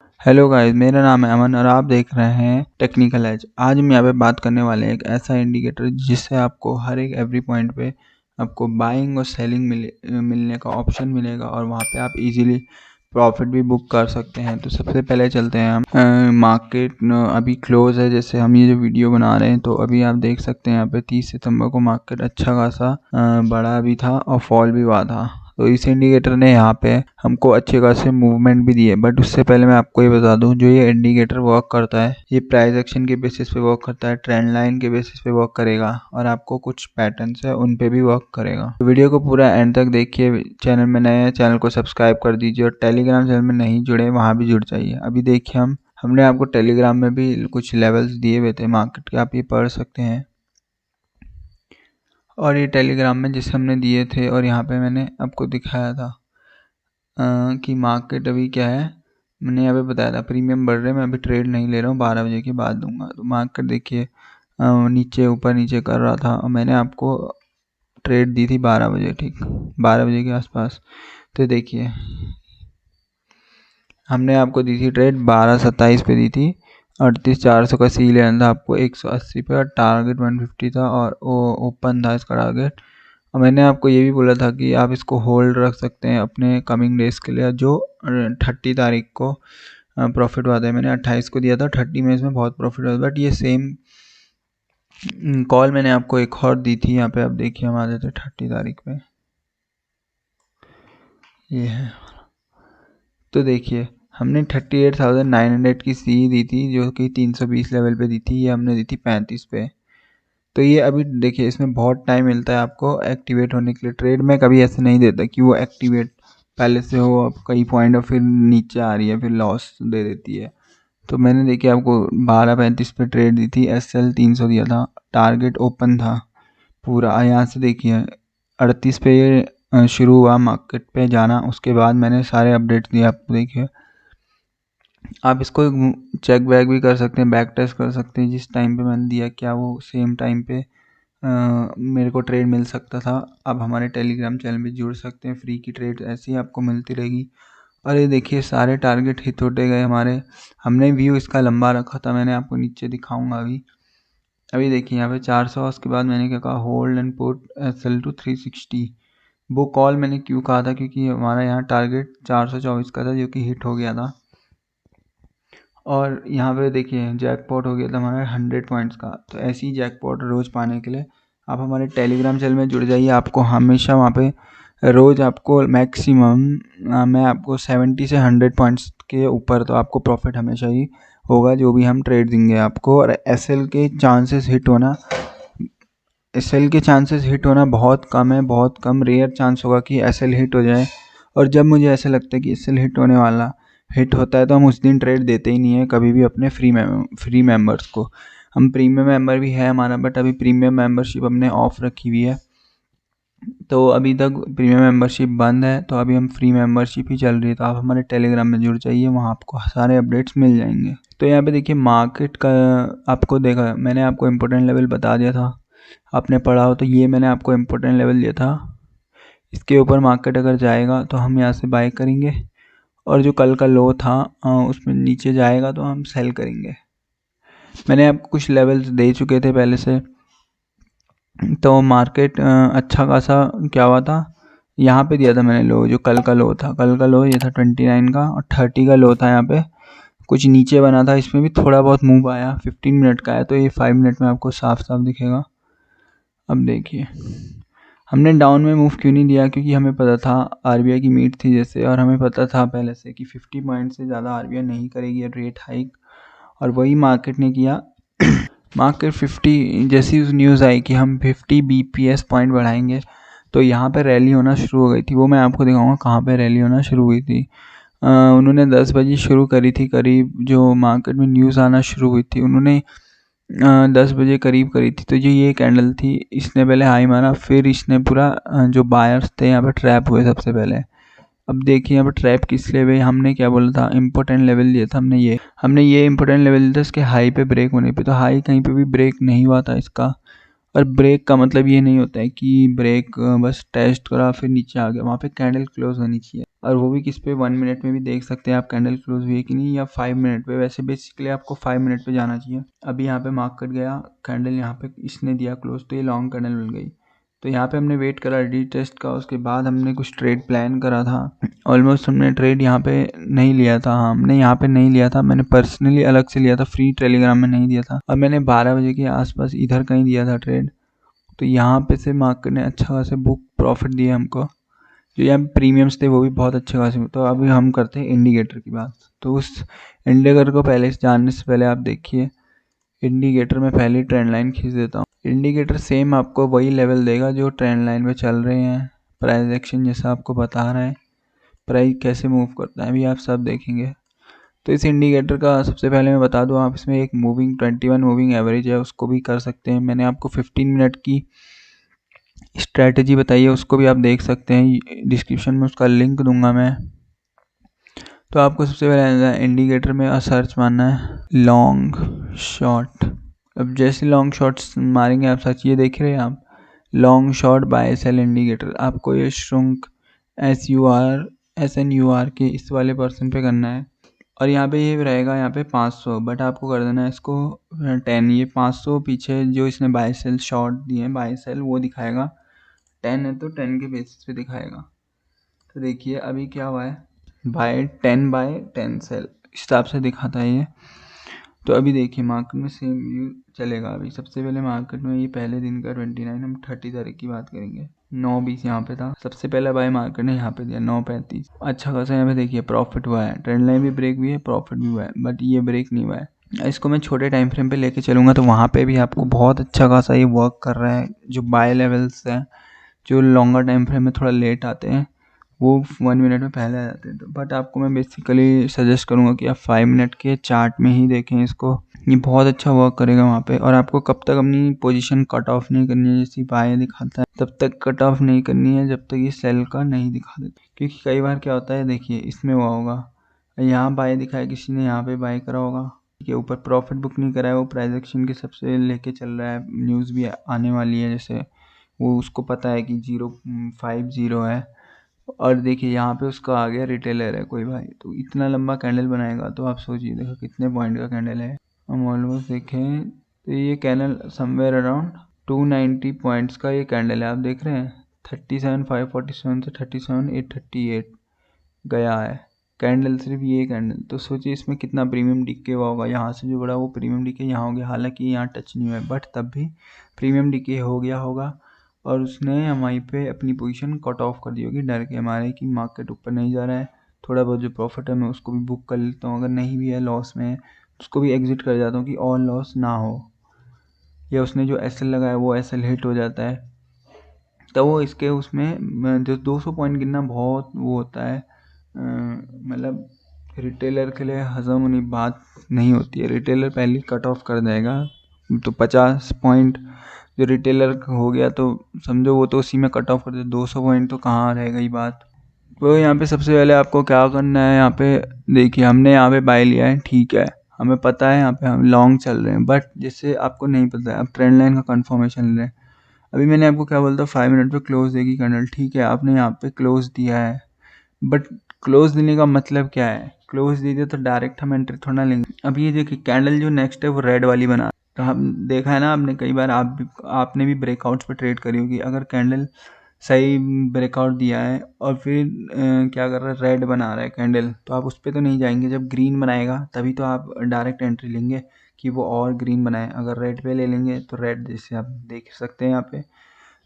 Hello guys, मेरा नाम है अमन और आप देख रहे हैं टेक्निकल एज। आज हम यहाँ पे बात करने वाले हैं एक ऐसा इंडिकेटर जिससे आपको हर एक एवरी पॉइंट पे आपको बाइंग और सेलिंग मिलने का ऑप्शन मिलेगा और वहाँ पे आप इजीली प्रॉफिट भी बुक कर सकते हैं। तो सबसे पहले चलते हैं हम मार्केट अभी क्लोज है। जैसे हम ये जो वीडियो बना रहे हैं तो अभी आप देख सकते हैं यहाँ पे 30 सितंबर को मार्केट अच्छा खासा बड़ा भी था और फॉल भी हुआ था। तो इस इंडिकेटर ने यहाँ पे हमको अच्छे खासे मूवमेंट भी दिए। बट उससे पहले मैं आपको ये बता दूं, जो ये इंडिकेटर वर्क करता है ये प्राइस एक्शन के बेसिस पे वर्क करता है, ट्रेंड लाइन के बेसिस पे वर्क करेगा और आपको कुछ पैटर्न्स है उन पे भी वर्क करेगा। तो वीडियो को पूरा एंड तक देखिए। चैनल में नए हैं, चैनल को सब्सक्राइब कर दीजिए और टेलीग्राम चैनल में नहीं जुड़े वहाँ भी जुड़ जाइए। अभी देखिए हमने आपको टेलीग्राम में भी कुछ लेवल्स दिए हुए थे मार्केट के, आप ये पढ़ सकते हैं। और ये टेलीग्राम में जिसे हमने दिए थे और यहाँ पे मैंने आपको दिखाया था कि मार्केट अभी क्या है। मैंने यहाँ पे बताया था प्रीमियम बढ़ रहे हैं, मैं अभी ट्रेड नहीं ले रहा हूँ, 12 बजे के बाद दूंगा। तो मार्केट देखिए नीचे ऊपर नीचे कर रहा था और मैंने आपको ट्रेड दी थी 12 बजे, ठीक 12 बजे के आसपास। तो देखिए हमने आपको दी थी ट्रेड 12:27 पे दी थी। 38,400 का सी लेना था आपको 180 पे और टारगेट 150 था और ओपन था इसका टारगेट। और मैंने आपको ये भी बोला था कि आप इसको होल्ड रख सकते हैं अपने कमिंग डेज के लिए, जो 30 तारीख को प्रॉफिट हुआ था। मैंने 28 को दिया था, 30 में इसमें बहुत प्रॉफिट हुआ था। बट ये सेम कॉल मैंने आपको एक और दी थी, यहाँ पे आप देखिए हम आ जाते 30 तारीख पे, ये है। तो देखिए हमने 38,900 की सी दी थी जो कि 320 लेवल पे दी थी, ये हमने दी थी 35 पे। तो ये अभी देखिए इसमें बहुत टाइम मिलता है आपको एक्टिवेट होने के लिए। ट्रेड में कभी ऐसे नहीं देता कि वो एक्टिवेट पहले से हो, अब कई पॉइंट और फिर नीचे आ रही है फिर लॉस दे देती है। तो मैंने देखिए आपको 12:35 पे ट्रेड दी थी, SL 300 दिया था, टारगेट ओपन था पूरा। यहाँ से देखिए 38 पे ये शुरू हुआ मार्केट पे जाना। उसके बाद मैंने सारे अपडेट्स दिए आपको, देखिए आप इसको चेक बैक भी कर सकते हैं, बैक टेस्ट कर सकते हैं। जिस टाइम पे मैंने दिया क्या वो सेम टाइम पे मेरे को ट्रेड मिल सकता था। आप हमारे टेलीग्राम चैनल में जुड़ सकते हैं, फ्री की ट्रेड ऐसी आपको मिलती रहेगी। और ये देखिए सारे टारगेट हिट होते गए हमारे। हमने व्यू इसका लंबा रखा था, मैंने आपको नीचे दिखाऊंगा अभी देखिए यहाँ पे 400। उसके बाद मैंने क्या कहा, hold and put SL to 360। वो कॉल मैंने क्यों कहा था, क्योंकि हमारा यहाँ टारगेट 424 का था जो कि हिट हो गया था। और यहाँ पे देखिए जैकपॉट हो गया था हमारा 100 पॉइंट्स का। तो ऐसी ही जैकपॉट रोज़ पाने के लिए आप हमारे टेलीग्राम चैनल में जुड़ जाइए। आपको हमेशा वहाँ पे रोज़ आपको मैक्सिमम मैं आपको 70 से 100 पॉइंट्स के ऊपर तो आपको प्रॉफिट हमेशा ही होगा जो भी हम ट्रेड देंगे आपको। और SL के चांसेस हिट होना बहुत कम है, बहुत कम रेयर चांस होगा कि SL हिट हो जाए। और जब मुझे ऐसा लगता है कि SL हिट होता है तो हम उस दिन ट्रेड देते ही नहीं है कभी भी अपने फ्री मेंबर्स को। हम प्रीमियम मेंबर भी है हमारा, बट अभी प्रीमियम मेंबरशिप हमने ऑफ रखी हुई है। तो अभी तक प्रीमियम मेंबरशिप बंद है, तो अभी हम फ्री मेंबरशिप ही चल रही है। तो आप हमारे टेलीग्राम में जुड़ जाइए, वहाँ आपको सारे अपडेट्स मिल जाएंगे। तो यहाँ पे देखिए मार्केट का आपको देखा, मैंने आपको इम्पोर्टेंट लेवल बता दिया था, आपने पढ़ा हो तो ये मैंने आपको इम्पोर्टेंट लेवल दिया था। इसके ऊपर मार्केट अगर जाएगा तो हम यहाँ से बाय करेंगे और जो कल का लो था उसमें नीचे जाएगा तो हम सेल करेंगे। मैंने आपको कुछ लेवल्स दे चुके थे पहले से। तो मार्केट अच्छा खासा क्या हुआ था, यहाँ पे दिया था मैंने लो, जो कल का लो था। कल का लो ये था 29 का और 30 का लो था। यहाँ पे कुछ नीचे बना था, इसमें भी थोड़ा बहुत मूव आया, 15 मिनट का है। तो ये 5 मिनट में आपको साफ साफ दिखेगा। अब देखिए हमने डाउन में मूव क्यों नहीं दिया, क्योंकि हमें पता था RBI की मीट थी जैसे, और हमें पता था पहले से कि 50 पॉइंट से ज़्यादा RBI नहीं करेगी रेट हाइक, और वही मार्केट ने किया। मार्केट 50 जैसी उस न्यूज़ आई कि हम 50 BPS पॉइंट बढ़ाएंगे तो यहाँ पे रैली होना शुरू हो गई थी। वो मैं आपको दिखाऊंगा कहाँ पे रैली होना शुरू हुई थी। उन्होंने 10 बजे शुरू करी थी करीब, जो मार्केट में न्यूज़ आना शुरू हुई थी उन्होंने 10 बजे करीब करी थी। तो जो ये कैंडल थी इसने पहले हाई मारा, फिर इसने पूरा जो बायर्स थे यहाँ पे ट्रैप हुए सबसे पहले। अब देखिए यहाँ पे ट्रैप किस लिए हुए, हमने क्या बोला था, इंपॉर्टेंट लेवल लिया था हमने ये इंपॉर्टेंट लेवल लिया था इसके हाई पे ब्रेक होने पे। तो हाई कहीं पे भी ब्रेक नहीं हुआ था इसका, और ब्रेक का मतलब ये नहीं होता है कि ब्रेक बस टेस्ट करा फिर नीचे आ गया, वहाँ पे कैंडल क्लोज होनी चाहिए, और वो भी किस पे 1 मिनट में भी देख सकते हैं आप कैंडल क्लोज हुई है कि नहीं, या 5 मिनट पे। वैसे बेसिकली आपको 5 मिनट पे जाना चाहिए। अभी यहाँ पे मार्केट गया, कैंडल यहाँ पे इसने दिया क्लोज, तो ये लॉन्ग कैंडल मिल गई। तो यहाँ पे हमने वेट करा टेस्ट का, उसके बाद हमने कुछ ट्रेड प्लान करा था। ऑलमोस्ट हमने ट्रेड यहाँ पे नहीं लिया था, हमने यहाँ पे नहीं लिया था, मैंने पर्सनली अलग से लिया था, फ्री टेलीग्राम में नहीं दिया था, और मैंने 12 बजे के आसपास इधर कहीं दिया था ट्रेड। तो यहाँ पे से मार्केट ने अच्छा खासा बुक प्रॉफिट दिया हमको, जो यहाँ प्रीमियम्स थे वो भी बहुत अच्छे खासे। तो अभी हम करते हैं इंडिकेटर की बात। तो उस इंडिकेटर को पहले जानने से पहले आप देखिए, इंडिकेटर में पहले ट्रेंड लाइन खींच देता हूँ। इंडिकेटर सेम आपको वही लेवल देगा जो ट्रेंड लाइन पे चल रहे हैं, प्राइस एक्शन जैसा आपको बता रहा है, प्राइस कैसे मूव करता है अभी आप सब देखेंगे। तो इस इंडिकेटर का सबसे पहले मैं बता दूं, आप इसमें एक मूविंग 21 मूविंग एवरेज है, उसको भी कर सकते हैं। मैंने आपको 15 मिनट की स्ट्रैटेजी बताई है, उसको भी आप देख सकते हैं, डिस्क्रिप्शन में उसका लिंक दूंगा मैं। तो आपको सबसे पहले इंडिकेटर में सर्च मारना है लॉन्ग शॉर्ट। अब जैसे लॉन्ग शॉर्ट्स मारेंगे आप, सर्च ये देख रहे हैं आप, long short buy sell indicator, आपको ये श्रुंक SNUR के इस वाले पर्सन पे करना है, और यहाँ पे ये रहेगा यहाँ पे 500, बट आपको कर देना है इसको 10। ये 500 पीछे जो इसने बाय सेल शॉर्ट दिए हैं, बाय सेल वो दिखाएगा, 10 है तो 10 के बेसिस पे दिखाएगा। तो देखिए अभी क्या हुआ है, बाय 10 सेल इस हिसाब से दिखाता है ये। तो अभी देखिए मार्केट में सेम व्यू चलेगा। अभी सबसे पहले मार्केट में ये पहले दिन का 29, हम 30 तारीख की बात करेंगे, 9:20 यहाँ पे था, सबसे पहला बाय मार्केट ने यहाँ पे दिया 9:35। अच्छा खासा यहाँ पे देखिए प्रॉफिट हुआ है, ट्रेंड लाइन भी ब्रेक हुई है, प्रॉफिट भी हुआ है, बट ये ब्रेक नहीं हुआ है। इसको मैं छोटे टाइम फ्रेम पे लेके चलूँगा तो वहाँ पे भी आपको बहुत अच्छा खासा ये वर्क कर रहा है। जो बाय लेवल्स हैं, जो लॉन्गर टाइम फ्रेम में थोड़ा लेट आते हैं, वो 1 मिनट में पहले आ जाते हैं। तो बट आपको मैं बेसिकली सजेस्ट करूँगा कि आप 5 मिनट के चार्ट में ही देखें इसको, ये बहुत अच्छा वर्क करेगा वहाँ पे। और आपको कब तक अपनी पोजीशन कट ऑफ नहीं करनी है, जैसी बाय दिखाता है तब तक कट ऑफ नहीं करनी है जब तक ये सेल का नहीं दिखा देता। क्योंकि कई बार क्या होता है, देखिए इसमें हुआ होगा, यहाँ बाय दिखाया किसी ने, यहाँ पे बाय करा होगा, के ऊपर प्रॉफिट बुक नहीं करा है, वो प्राइस एक्शन के सबसे लेके चल रहा है, न्यूज़ भी आने वाली है, जैसे वो उसको पता है कि 050 है, और देखिए यहाँ पे उसका आ गया रिटेलर है कोई भाई, तो इतना लंबा कैंडल बनाएगा, तो आप सोचिए देखो कितने पॉइंट का कैंडल है। हम ऑलमोस्ट देखें तो ये कैंडल समवेयर अराउंड 290 पॉइंट्स का ये कैंडल है, आप देख रहे हैं 37,547 से 37,838 गया है कैंडल, सिर्फ ये कैंडल। तो सोचिए इसमें कितना प्रीमियम डिके हुआ होगा, यहाँ से जो बड़ा वो प्रीमियम डिके यहाँ हो गया, हालांकि यहाँ टच नहीं हुआ है, बट तब भी प्रीमियम डिके हो गया होगा, और उसने वहीं पे अपनी पोजीशन कट ऑफ कर दी होगी डर के हमारे कि मार्केट ऊपर नहीं जा रहा है, थोड़ा बहुत जो प्रॉफिट है मैं उसको भी बुक कर लेता हूँ, अगर नहीं भी है लॉस में उसको भी एग्जिट कर जाता हूँ कि और लॉस ना हो, या उसने जो एसएल लगाया वो एसएल हिट हो जाता है, तो वो इसके उसमें जो 200 पॉइंट गिरना बहुत वो होता है, मतलब रिटेलर के लिए हजम होनी बात नहीं होती है, रिटेलर पहले कट ऑफ कर देगा। तो 50 पॉइंट जो रिटेलर हो गया तो समझो वो तो उसी में कट ऑफ कर दे, 200 पॉइंट तो कहाँ रहेगा ये बात। तो यहाँ पे सबसे पहले आपको क्या करना है, यहाँ पे देखिए हमने यहाँ पे बाय लिया है, ठीक है, हमें पता है यहाँ पे हम लॉन्ग चल रहे हैं, बट जिससे आपको नहीं पता है, आप ट्रेंड लाइन का कंफर्मेशन ले रहे हैं। अभी मैंने आपको क्या बोलता, 5 मिनट पे क्लोज देगी कैंडल, ठीक है, आपने यहाँ पे क्लोज दिया है, बट क्लोज देने का मतलब क्या है, क्लोज दे दिया तो डायरेक्ट हम एंट्री थोड़ा ना लेंगे। अब ये देखिए कैंडल जो नेक्स्ट है वो रेड वाली बना, तो हम देखा है ना आपने कई बार, आपने भी ब्रेकआउट्स पे ट्रेड करी होगी, अगर कैंडल सही ब्रेकआउट दिया है और फिर क्या कर रहा है, रेड बना रहा है कैंडल, तो आप उस पर तो नहीं जाएंगे, जब ग्रीन बनाएगा तभी तो आप डायरेक्ट एंट्री लेंगे कि वो और ग्रीन बनाए। अगर रेड पे ले लेंगे तो रेड, जैसे आप देख सकते हैं यहाँ पे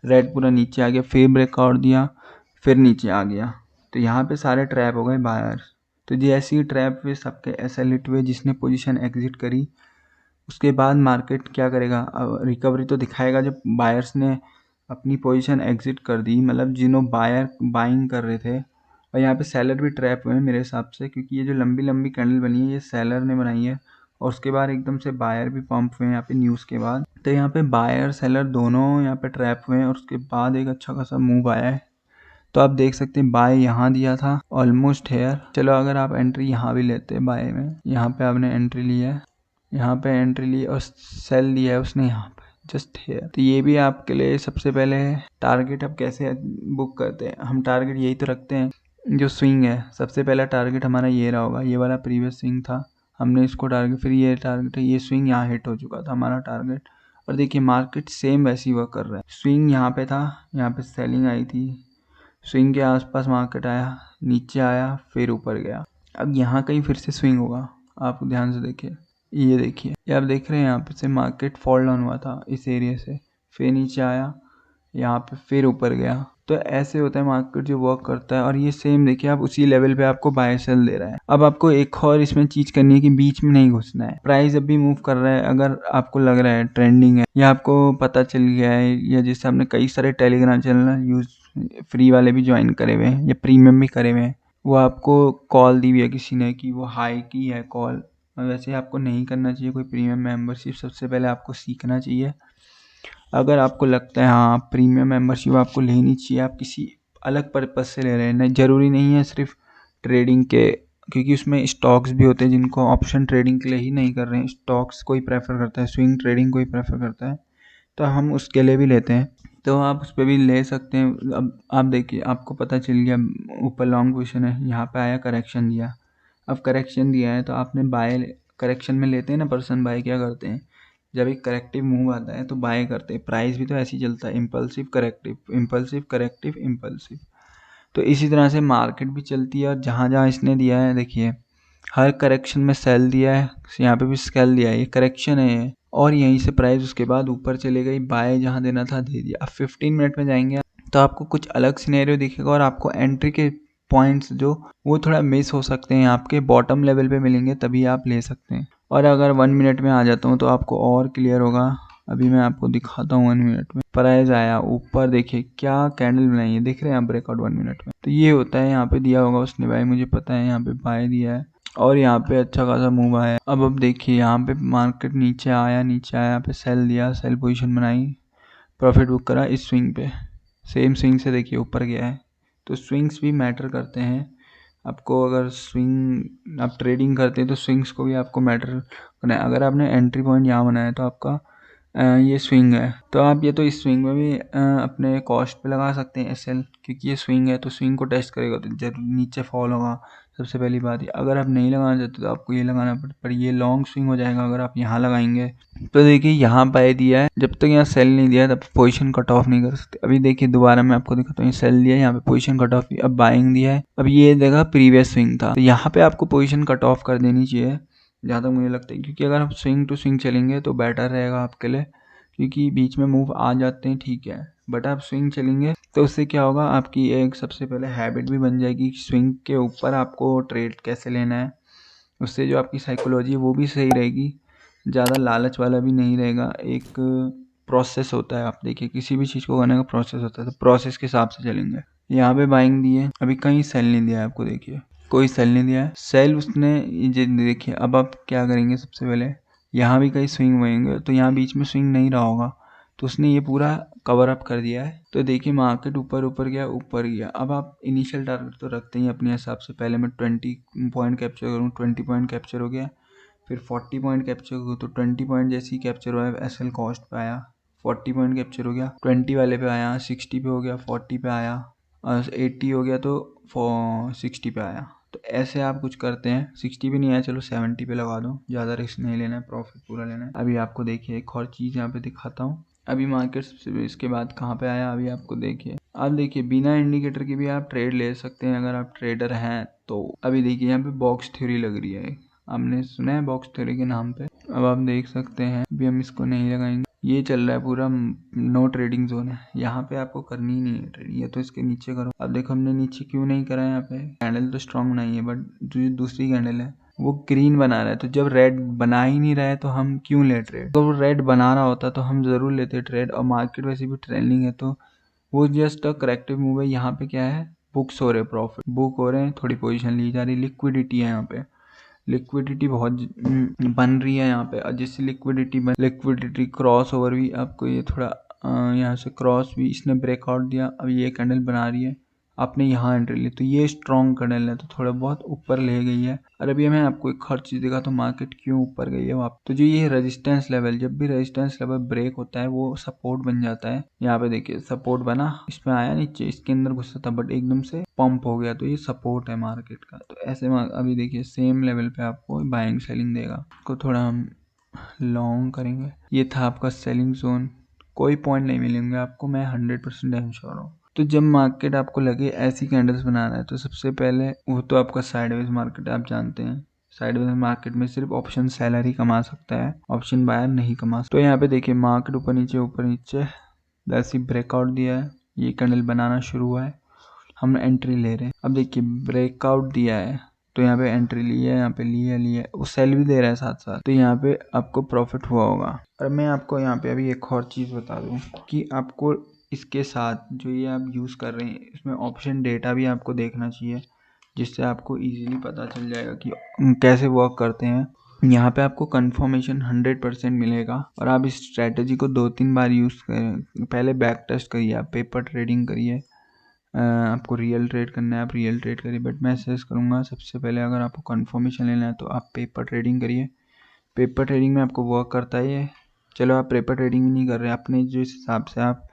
रेड पूरा नीचे आ गया, फिर ब्रेकआउट दिया, फिर नीचे आ गया, तो यहाँ पे सारे ट्रैप हो गए बायर्स। तो जैसे ही ट्रैप हुए सबके एसएल हिट हुए, जिसने पोजीशन एग्जिट करी, उसके बाद मार्केट क्या करेगा, रिकवरी तो दिखाएगा जब बायर्स ने अपनी पोजीशन एग्जिट कर दी, मतलब जिन्हों बायर बाइंग कर रहे थे। और यहाँ पे सेलर भी ट्रैप हुए हैं मेरे हिसाब से, क्योंकि ये जो लंबी लंबी कैंडल बनी है ये सेलर ने बनाई है, और उसके बाद एकदम से बायर भी पंप हुए हैं यहाँ पे न्यूज़ के बाद। तो यहाँ पे बायर सेलर दोनों यहाँ पे ट्रैप हुए हैं, और उसके बाद एक अच्छा खासा मूव आया है। तो आप देख सकते हैं बाय यहाँ दिया था ऑलमोस्ट हेयर, चलो अगर आप एंट्री यहाँ भी लेते हैं बाय में, यहाँ पे आपने एंट्री ली है, यहाँ पे एंट्री ली और सेल दिया है उसने यहाँ पे, जस्ट हेयर। तो ये भी आपके लिए सबसे पहले टारगेट अब कैसे बुक करते हैं। हम टारगेट यही तो रखते हैं, जो स्विंग है सबसे पहला टारगेट हमारा ये रहा होगा, ये वाला प्रीवियस स्विंग था, हमने इसको टारगेट, फिर ये टारगेट है, ये स्विंग यहाँ हिट हो चुका था हमारा टारगेट। और देखिए मार्केट सेम वैसी वर्क कर रहा है। स्विंग यहाँ पे था, यहाँ पे सेलिंग आई थी, स्विंग के आसपास मार्केट आया, नीचे आया, फिर ऊपर गया। अब यहाँ कहीं फिर से स्विंग होगा, आप ध्यान से देखिए, ये देखिए, ये आप देख रहे हैं यहाँ पे से मार्केट फॉल डाउन हुआ था इस एरिया से, फिर नीचे आया, यहाँ पे फिर ऊपर गया। तो ऐसे होता है मार्केट जो वर्क करता है। और ये सेम देखिए आप उसी लेवल पे आपको बाय सेल दे रहा है। अब आपको एक और इसमें चीज करनी है कि बीच में नहीं घुसना है। प्राइस अभी मूव कर रहा है, अगर आपको लग रहा है ट्रेंडिंग है या आपको पता चल गया है, या जैसे आपने कई सारे टेलीग्राम चैनल यूज फ्री वाले भी ज्वाइन करे हुए हैं या प्रीमियम भी करे हुए हैं, वो आपको कॉल दी हुई है किसी ने कि वो हाई की है कॉल, वैसे आपको नहीं करना चाहिए कोई प्रीमियम मेंबरशिप। सबसे पहले आपको सीखना चाहिए। अगर आपको लगता है हाँ प्रीमियम मेंबरशिप आपको लेनी चाहिए, आप किसी अलग पर्पज़ से ले रहे हैं, नहीं ज़रूरी नहीं है सिर्फ ट्रेडिंग के, क्योंकि उसमें स्टॉक्स भी होते हैं जिनको ऑप्शन ट्रेडिंग के लिए ही नहीं कर रहे हैं। स्टॉक्स कोई प्रेफर करता है, स्विंग ट्रेडिंग कोई प्रेफर करता है, तो हम उसके लिए भी लेते हैं, तो आप उस पर भी ले सकते हैं। अब आप देखिए आपको पता चल गया ऊपर लॉन्ग पोजीशन है, यहाँ पे आया करेक्शन दिया। अब करेक्शन दिया है तो आपने बाय, करेक्शन में लेते हैं ना पर्सन बाय क्या करते हैं, जब एक करेक्टिव मूव आता है तो बाय करते हैं। प्राइस भी तो ऐसे ही चलता है, impulsive corrective, impulsive corrective, impulsive. तो इसी तरह से मार्केट भी चलती है। और जहाँ जहाँ इसने दिया है देखिए, हर करेक्शन में सेल दिया है, यहाँ पे भी सेल दिया है, ये करेक्शन है ये। और यहीं से प्राइस उसके बाद ऊपर चले गई, बाय जहाँ देना था दे दिया। अब 15 मिनट में जाएंगे तो आपको कुछ अलग सिनेरियो दिखेगा और आपको एंट्री के पॉइंट्स जो वो थोड़ा मिस हो सकते हैं, आपके बॉटम लेवल पे मिलेंगे, तभी आप ले सकते हैं। और अगर 1 मिनट में आ जाता हूँ तो आपको और क्लियर होगा। अभी मैं आपको दिखाता हूँ 1 मिनट में प्राइस आया ऊपर, देखिए क्या कैंडल बनाई है, दिख रहे हैं आप ब्रेकआउट 1 मिनट में। तो ये होता है, यहाँ पे दिया होगा उसने बाय, मुझे पता है यहाँ पे बाय दिया है और यहाँ पे अच्छा खासा मूव आया। अब देखिए यहाँ पे मार्केट नीचे आया, नीचे आया, यहाँ पे सेल दिया, सेल पोजीशन बनाई, प्रॉफिट बुक करा इस स्विंग पे, सेम स्विंग से देखिए ऊपर गया है। तो स्विंग्स भी मैटर करते हैं आपको। अगर स्विंग आप ट्रेडिंग करते हैं तो स्विंग्स को भी आपको मैटर करना है। अगर आपने एंट्री पॉइंट यहाँ बनाया तो आपका ये स्विंग है, तो आप ये तो इस स्विंग में भी अपने कॉस्ट पे लगा सकते हैं एसएल, क्योंकि ये स्विंग है तो स्विंग को टेस्ट करेगा तो जरूर नीचे फॉल होगा, सबसे पहली बात। अगर आप नहीं लगाना चाहते तो आपको ये लगाना पड़ता, पर ये लॉन्ग स्विंग हो जाएगा अगर आप यहाँ लगाएंगे। तो देखिए यहाँ बाय दिया है, जब तक यहाँ सेल नहीं दिया तब पोजीशन कट ऑफ नहीं कर सकते। अभी देखिए दोबारा मैं आपको दिखाता हूँ, सेल दिया है, यहाँ पे पोजीशन कट ऑफ, अब बाइंग दिया है। अब ये जगह प्रीवियस स्विंग था, तो यहाँ पे आपको पोजीशन कट ऑफ कर देनी चाहिए जहाँ तक मुझे लगता है, क्योंकि अगर आप स्विंग टू स्विंग चलेंगे तो बेटर रहेगा आपके लिए, क्योंकि बीच में मूव आ जाते हैं ठीक है, बट आप स्विंग चलेंगे तो उससे क्या होगा, आपकी एक सबसे पहले हैबिट भी बन जाएगी स्विंग के ऊपर आपको ट्रेड कैसे लेना है। उससे जो आपकी साइकोलॉजी है वो भी सही रहेगी, ज़्यादा लालच वाला भी नहीं रहेगा। एक प्रोसेस होता है, आप देखिए किसी भी चीज़ को करने का प्रोसेस होता है, तो प्रोसेस के हिसाब से चलेंगे। यहाँ पे बाइंग दी है, अभी कहीं सेल नहीं दिया है आपको, देखिए कोई सेल नहीं दिया है। सेल उसने देखिए, अब आप क्या करेंगे, सबसे पहले यहाँ भी कहीं स्विंग होएंगे तो यहाँ बीच में स्विंग नहीं रहा होगा, तो उसने ये पूरा कवर अप कर दिया है। तो देखिए मार्केट ऊपर ऊपर गया, ऊपर गया। अब आप इनिशियल टारगेट तो रखते ही अपने हिसाब से, पहले मैं 20 पॉइंट कैप्चर करूँ, 20 पॉइंट कैप्चर हो गया, फिर 40 पॉइंट कैप्चर हो, तो 20 पॉइंट जैसे ही कैप्चर हुआ है एसएल कॉस्ट पे आया, 40 पॉइंट कैप्चर हो गया, 20 वाले पे आया, 60 पे हो गया, 40 पे आया, 80 हो गया तो 60 पे आया। तो ऐसे आप कुछ करते हैं, 60 पे नहीं आया चलो 70 पे लगा दो, ज़्यादा रिस्क नहीं लेना है, प्रॉफिट पूरा लेना है। अभी आपको देखिए एक और चीज़ यहाँ पे दिखाता हूँ। अभी मार्केट इसके बाद कहाँ पे आया, अभी आपको देखिए, आप देखिए बिना इंडिकेटर के भी आप ट्रेड ले सकते हैं अगर आप ट्रेडर हैं तो। अभी देखिए यहाँ पे बॉक्स थ्योरी लग रही है, आपने सुना है बॉक्स थ्योरी के नाम पे। अब आप देख सकते हैं, अभी हम इसको नहीं लगाएंगे, ये चल रहा है पूरा नो ट्रेडिंग जोन है, यहाँ पे आपको करनी ही नहीं है ट्रेडिंग, ये तो इसके नीचे करो। अब देखो हमने नीचे क्यों नहीं करा, यहाँ पे कैंडल तो स्ट्रॉन्ग नहीं है, बट जो दूसरी कैंडल है वो ग्रीन बना रहा है, तो जब रेड बना ही नहीं रहा है तो हम क्यों ले ट्रेड। तो वो रेड बना रहा होता तो हम जरूर लेते ट्रेड, और मार्केट वैसे भी ट्रेंडिंग है तो वो जस्ट अ करेक्टिव मूव है। यहाँ पे क्या है, बुक्स हो रहे, प्रॉफिट बुक हो रहे हैं, थोड़ी पोजीशन ली जा रही, लिक्विडिटी है यहाँ पे, लिक्विडिटी बहुत बन रही है यहाँ पे। और जिससे लिक्विडिटी क्रॉस ओवर भी आपको ये थोड़ा यहाँ से क्रॉस भी इसने ब्रेकआउट दिया, अब ये कैंडल बना रही है, आपने यहाँ एंट्री ली तो ये स्ट्रॉन्ग कैंडल है तो थोड़ा बहुत ऊपर ले गई है। और अभी मैं आपको एक और चीज़ दिखा तो मार्केट क्यों ऊपर गई है वापस। तो जो ये रेजिस्टेंस लेवल, जब भी रेजिस्टेंस लेवल ब्रेक होता है वो सपोर्ट बन जाता है। यहाँ पे देखिए सपोर्ट बना, इसमें आया नीचे, इसके अंदर घुसा था बट एकदम से पंप हो गया, तो ये सपोर्ट है मार्केट का। तो ऐसे अभी देखिए सेम लेवल पे आपको बाइंग सेलिंग देगा। इसको थोड़ा हम लॉन्ग करेंगे। ये था आपका सेलिंग जोन, कोई पॉइंट नहीं मिलेंगे आपको, मैं 100% श्योर हूँ। तो जब मार्केट आपको लगे ऐसी कैंडल्स बनाना है तो सबसे पहले वो तो आपका साइडवेज मार्केट आप जानते हैं। साइडवेज मार्केट में सिर्फ ऑप्शन सेलर ही कमा सकता है, ऑप्शन बायर नहीं कमा सकता। तो यहाँ पे देखिए मार्केट ऊपर नीचे जैसे ब्रेकआउट दिया है, ये कैंडल बनाना शुरू हुआ है, हम एंट्री ले रहे हैं। अब देखिए ब्रेकआउट दिया है तो यहाँ पे एंट्री ली है, यहाँ पे लिया वो सेल भी दे रहा है साथ साथ, तो यहाँ पे आपको प्रॉफिट हुआ होगा। और मैं आपको यहाँ पे अभी एक और चीज़ बता दूँ कि आपको इसके साथ जो ये आप यूज़ कर रहे हैं इसमें ऑप्शन डेटा भी आपको देखना चाहिए, जिससे आपको इजीली पता चल जाएगा कि कैसे वर्क करते हैं। यहाँ पे आपको कंफर्मेशन 100% मिलेगा और आप इस स्ट्रैटेजी को 2-3 बार यूज़ करें। पहले बैक टेस्ट करिए, आप पेपर ट्रेडिंग करिए, आपको रियल ट्रेड करना है आप रियल ट्रेड करिए, बट मैं सजेस्ट करूँगा सबसे पहले अगर आपको कंफर्मेशन लेना है तो आप पेपर ट्रेडिंग करिए। पेपर ट्रेडिंग में आपको वर्क करता है ये। चलो आप पेपर ट्रेडिंग भी नहीं कर रहे, अपने जिस हिसाब से आप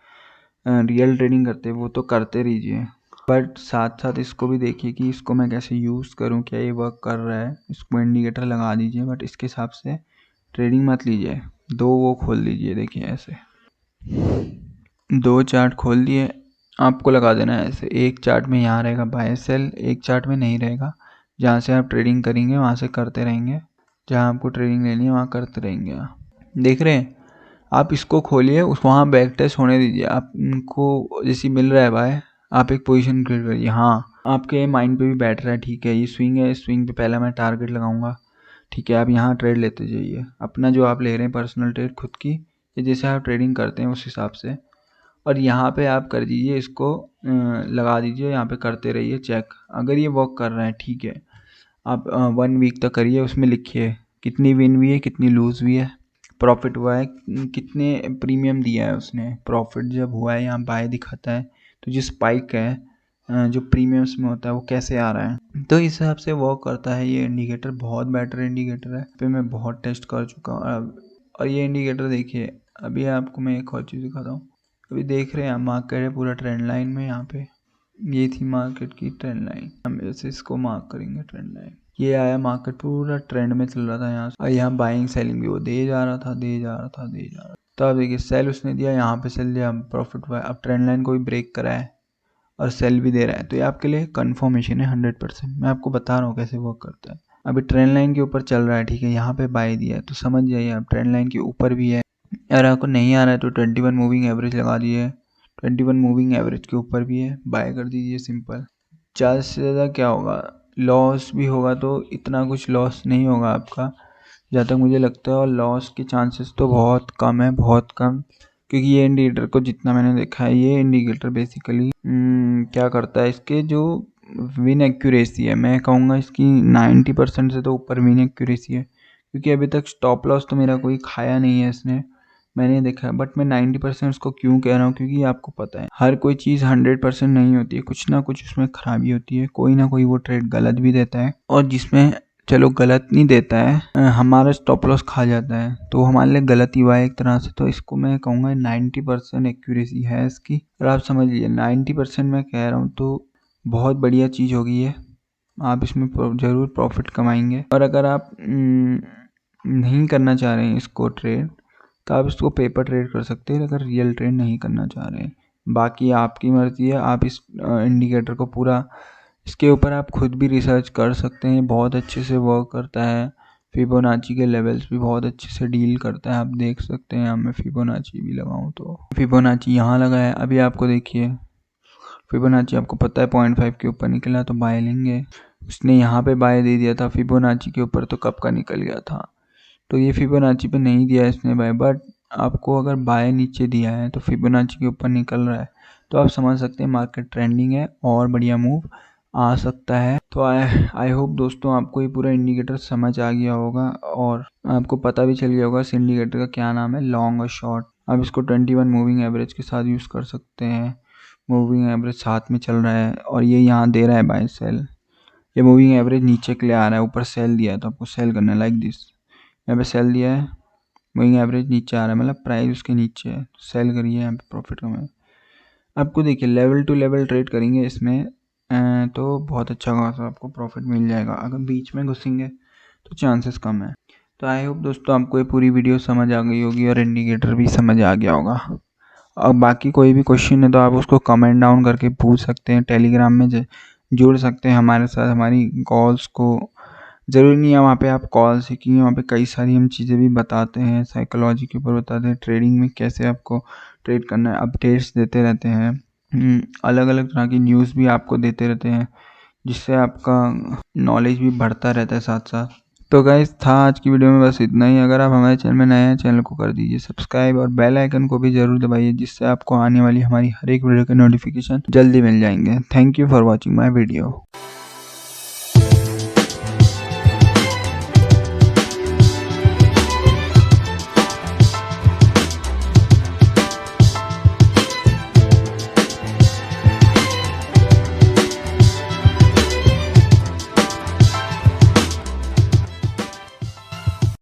रियल ट्रेडिंग करते हैं वो तो करते रहिए, बट साथ साथ इसको भी देखिए कि इसको मैं कैसे यूज़ करूँ, क्या ये वर्क कर रहा है। इसको इंडिकेटर लगा दीजिए बट इसके हिसाब से ट्रेडिंग मत लीजिए। दो वो खोल दीजिए, देखिए ऐसे 2 चार्ट खोल दिए, आपको लगा देना है ऐसे। एक चार्ट में यहाँ रहेगा बाय सेल, एक चार्ट में नहीं रहेगा। जहाँ से आप ट्रेडिंग करेंगे वहाँ से करते रहेंगे, जहाँ आपको ट्रेडिंग लेनी है वहाँ करते रहेंगे। देख रहे हैं आप, इसको खोलिए, उस वहाँ बैक टेस्ट होने दीजिए। आपको जैसे मिल रहा है बाय, आप एक पोजीशन क्रिएट करिए। हाँ आपके माइंड पे भी बैठ रहा है, ठीक है ये स्विंग है, स्विंग पे पहला मैं टारगेट लगाऊंगा, ठीक है आप यहाँ ट्रेड लेते जाइए। अपना जो आप ले रहे हैं पर्सनल ट्रेड खुद की, ये जैसे आप ट्रेडिंग करते हैं उस हिसाब से। और यहाँ पे आप कर दीजिए इसको, लगा दीजिए, यहाँ पे करते रहिए चेक। अगर ये वर्क कर रहा है ठीक है, आप 1 वीक तक करिए, उसमें लिखिए कितनी विन हुई है, कितनी लूज़ हुई है, प्रॉफिट हुआ है, कितने प्रीमियम दिया है उसने। प्रॉफिट जब हुआ है यहाँ बाय दिखाता है, तो जो स्पाइक है जो प्रीमियम्स में होता है वो कैसे आ रहा है, तो इस हिसाब से वर्क करता है ये इंडिकेटर। बहुत बेटर इंडिकेटर है, पे मैं बहुत टेस्ट कर चुका हूँ। और ये इंडिकेटर देखिए, अभी आपको मैं एक और चीज़ दिखाता हूँ। अभी देख रहे हैं आप मार्केट है पूरा ट्रेंड लाइन में, यहाँ पे ये थी मार्केट की ट्रेंड लाइन, हम ऐसे इसको मार्क करेंगे ट्रेंड लाइन। ये आया मार्केट पूरा ट्रेंड में चल रहा था यहाँ से, और यहाँ बाइंग सेलिंग भी वो दे जा रहा था। तो अब देखिए सेल उसने दिया, यहाँ पे सेल दिया, प्रॉफिट हुआ। अब ट्रेंड लाइन को भी ब्रेक करा है और सेल भी दे रहा है, तो ये आपके लिए कंफर्मेशन है 100%। मैं आपको बता रहा हूँ कैसे वर्क करता है। अभी ट्रेंड लाइन के ऊपर चल रहा है, ठीक है, यहाँ पे बाय दिया है तो समझ जाइए आप ट्रेंड लाइन के ऊपर भी है। अगर आपको नहीं आ रहा है तो 21 मूविंग एवरेज लगा दिए, 21 मूविंग एवरेज के ऊपर भी है, बाय कर दीजिए सिंपल। ज़्यादा से ज़्यादा क्या होगा, लॉस भी होगा तो इतना कुछ लॉस नहीं होगा आपका, जहाँ तक मुझे लगता है। और लॉस के चांसेस तो बहुत कम है, बहुत कम, क्योंकि ये इंडिकेटर को जितना मैंने देखा है, ये इंडिकेटर बेसिकली क्या करता है, इसके जो विन एक्यूरेसी है, मैं कहूँगा इसकी 90% से तो ऊपर विन एक्यूरेसी है। क्योंकि अभी तक स्टॉप लॉस तो मेरा कोई खाया नहीं है इसने, मैंने देखा है। बट मैं 90% उसको क्यों कह रहा हूँ, क्योंकि आपको पता है हर कोई चीज़ 100% नहीं होती है, कुछ ना कुछ उसमें खराबी होती है, कोई ना कोई वो ट्रेड गलत भी देता है, और जिसमें चलो गलत नहीं देता है, हमारा स्टॉप लॉस खा जाता है, तो हमारे लिए गलत ही हुआ है एक तरह से। तो इसको मैं कहूँगा 90% एक्यूरेसी है इसकी, और आप समझ लीजिए 90% मैं कह रहा हूँ तो बहुत बढ़िया चीज़ होगी ये, आप इसमें ज़रूर प्रॉफिट कमाएंगे। और अगर आप नहीं करना चाह रहे हैं इसको ट्रेड, तो आप इसको पेपर ट्रेड कर सकते हैं, अगर रियल ट्रेड नहीं करना चाह रहे हैं। बाकी आपकी मर्ज़ी है, आप इस इंडिकेटर को पूरा, इसके ऊपर आप खुद भी रिसर्च कर सकते हैं, बहुत अच्छे से वर्क करता है। फिबोनाची के लेवल्स भी बहुत अच्छे से डील करता है, आप देख सकते हैं। यहाँ मैं फिबोनाची भी लगाऊँ तो फिबोनाची यहाँ लगा है। अभी आपको देखिए फिबोनाची आपको पता है 0.5 के ऊपर निकला तो बाय लेंगे, उसने यहाँ पे बाय दे दिया था फिबोनाची के ऊपर, तो कब का निकल गया था। तो ये फिबोनाची पे नहीं दिया इसने बाय, बट आपको अगर बाय नीचे दिया है तो फिबोनाची के ऊपर निकल रहा है, तो आप समझ सकते हैं मार्केट ट्रेंडिंग है और बढ़िया मूव आ सकता है। तो आई होप दोस्तों आपको ये पूरा इंडिकेटर समझ आ गया होगा, और आपको पता भी चल गया होगा इस इंडिकेटर का क्या नाम है, लॉन्ग और शॉर्ट। आप इसको 21 मूविंग एवरेज के साथ यूज़ कर सकते हैं, मूविंग एवरेज साथ में चल रहा है और ये यहाँ दे रहा है बाय सेल। ये मूविंग एवरेज नीचे के लिए आ रहा है, ऊपर सेल दिया है तो आपको सेल करना है लाइक दिस। यहाँ पे सेल दिया है, मूविंग एवरेज नीचे आ रहा है, मतलब प्राइस उसके नीचे है, सेल करिए, यहाँ पे प्रॉफिट कमाए। आपको देखिए लेवल टू लेवल ट्रेड करेंगे इसमें तो बहुत अच्छा खासा आपको प्रॉफिट मिल जाएगा। अगर बीच में घुसेंगे तो चांसेस कम है। तो आई होप दोस्तों आपको ये पूरी वीडियो समझ आ गई होगी और इंडिकेटर भी समझ आ गया होगा। और बाकी कोई भी क्वेश्चन है तो आप उसको कमेंट डाउन करके पूछ सकते हैं, टेलीग्राम में जुड़ सकते हैं हमारे साथ। हमारी कॉल्स को ज़रूरी नहीं है वहाँ पे आप कॉल सीखिए, वहाँ पे कई सारी हम चीज़ें भी बताते हैं, साइकोलॉजी के ऊपर बताते हैं, ट्रेडिंग में कैसे आपको ट्रेड करना है, अपडेट्स देते रहते हैं। अलग अलग तरह की न्यूज़ भी आपको देते रहते हैं, जिससे आपका नॉलेज भी बढ़ता रहता है साथ साथ। तो गाइस था आज की वीडियो में बस इतना ही। अगर आप हमारे चैनल में नए हैं, चैनल को कर दीजिए सब्सक्राइब और बेल आइकन को भी ज़रूर दबाइए, जिससे आपको आने वाली हमारी हर एक वीडियो के नोटिफिकेशन जल्दी मिल जाएंगे। Thank you for watching my video.